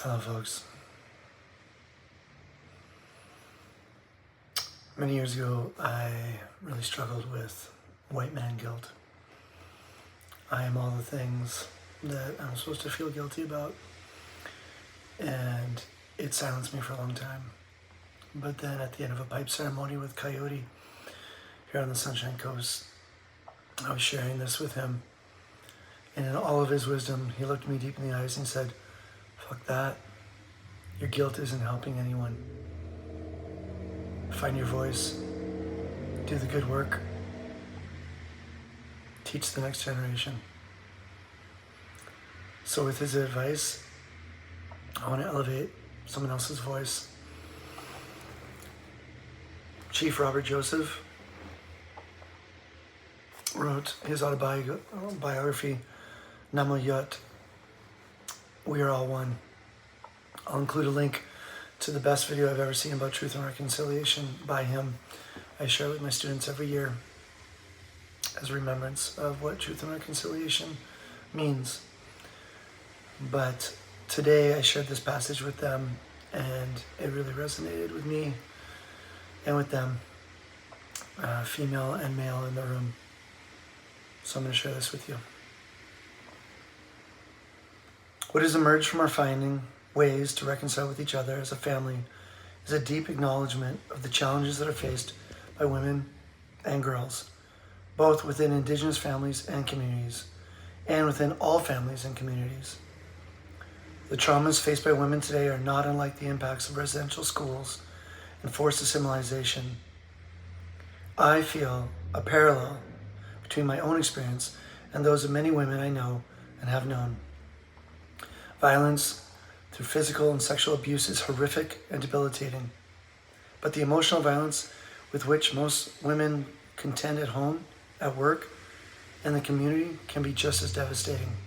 Hello, folks. Many years ago, I really struggled with white man guilt. I am all the things that I'm supposed to feel guilty about, and it silenced me for a long time. But then at the end of a pipe ceremony with Coyote here on the Sunshine Coast, I was sharing this with him, and in all of his wisdom, he looked me deep in the eyes and said, "Fuck that. Your guilt isn't helping anyone. Find your voice, do the good work, teach the next generation." So with his advice, I want to elevate someone else's voice. Chief Robert Joseph wrote his autobiography, Namwayut, We Are All One. I'll include a link to the best video I've ever seen about truth and reconciliation by him. I share it with my students every year as a remembrance of what truth and reconciliation means. But today I shared this passage with them, and it really resonated with me and with them, female and male in the room. So I'm going to share this with you. What has emerged from our finding ways to reconcile with each other as a family is a deep acknowledgement of the challenges that are faced by women and girls, both within Indigenous families and communities, and within all families and communities. The traumas faced by women today are not unlike the impacts of residential schools and forced assimilation. I feel a parallel between my own experience and those of many women I know and have known. Violence through physical and sexual abuse is horrific and debilitating, but the emotional violence with which most women contend at home, at work, and the community can be just as devastating.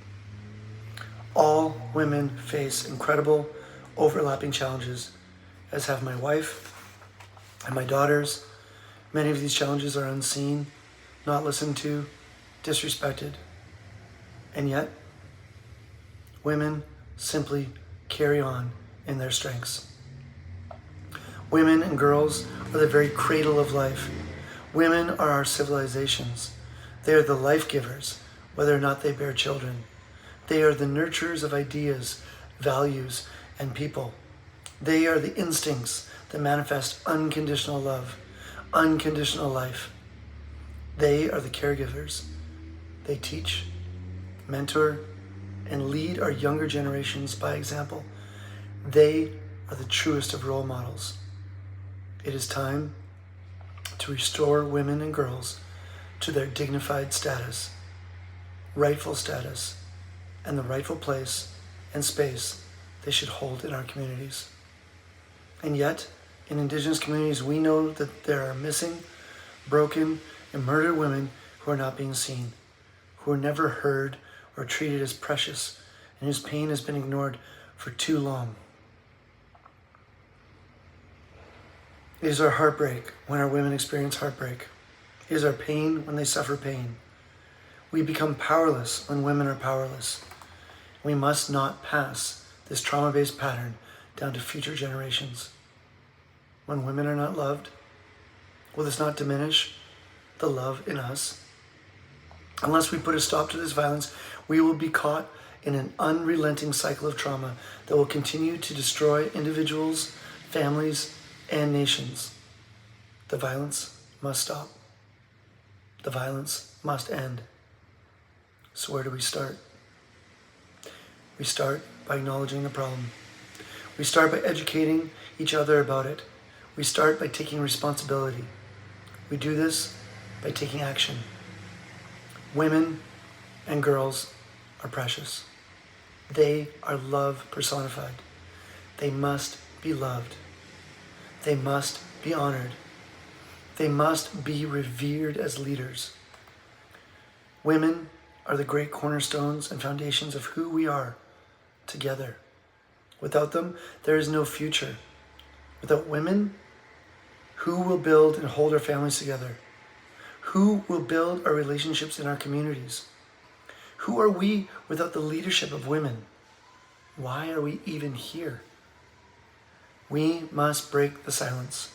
All women face incredible overlapping challenges, as have my wife and my daughters. Many of these challenges are unseen, not listened to, disrespected, and yet women simply carry on in their strengths. Women and girls are the very cradle of life. Women are our civilizations. They are the life givers, whether or not they bear children. They are the nurturers of ideas, values, and people. They are the instincts that manifest unconditional love, unconditional life. They are the caregivers. They teach, mentor, and lead our younger generations by example. They are the truest of role models. It is time to restore women and girls to their dignified status, rightful status, and the rightful place and space they should hold in our communities. And yet, in Indigenous communities, we know that there are missing, broken, and murdered women who are not being seen, who are never heard or treated as precious, and whose pain has been ignored for too long. It is our heartbreak when our women experience heartbreak. It is our pain when they suffer pain. We become powerless when women are powerless. We must not pass this trauma-based pattern down to future generations. When women are not loved, will this not diminish the love in us? Unless we put a stop to this violence, we will be caught in an unrelenting cycle of trauma that will continue to destroy individuals, families, and nations. The violence must stop. The violence must end. So where do we start? We start by acknowledging the problem. We start by educating each other about it. We start by taking responsibility. We do this by taking action. Women and girls are precious. They are love personified. They must be loved. They must be honored. They must be revered as leaders. Women are the great cornerstones and foundations of who we are together. Without them, there is no future. Without women, who will build and hold our families together? Who will build our relationships in our communities? Who are we without the leadership of women? Why are we even here? We must break the silence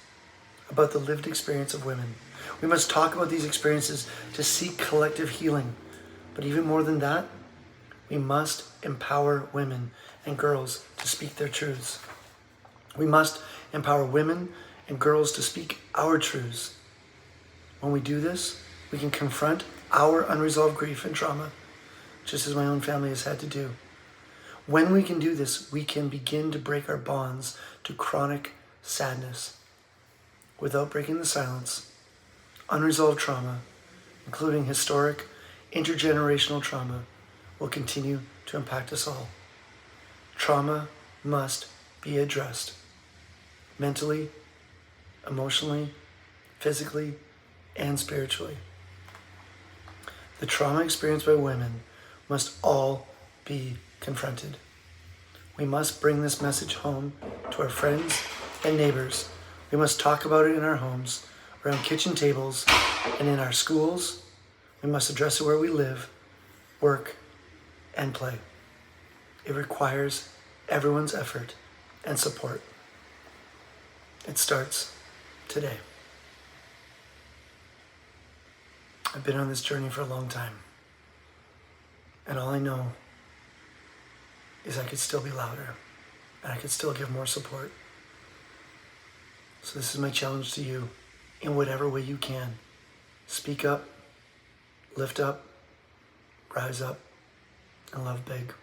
about the lived experience of women. We must talk about these experiences to seek collective healing. But even more than that, we must empower women and girls to speak their truths. We must empower women and girls to speak our truths. When we do this, we can confront our unresolved grief and trauma, just as my own family has had to do. When we can do this, we can begin to break our bonds to chronic sadness. Without breaking the silence, unresolved trauma, including historic, intergenerational trauma, will continue to impact us all. Trauma must be addressed mentally, emotionally, physically, and spiritually. The trauma experienced by women must all be confronted. We must bring this message home to our friends and neighbors. We must talk about it in our homes, around kitchen tables, and in our schools. We must address it where we live, work, and play. It requires everyone's effort and support. It starts today. I've been on this journey for a long time, and all I know is I could still be louder, and I could still give more support. So this is my challenge to you. In whatever way you can, speak up, lift up, rise up, and love big.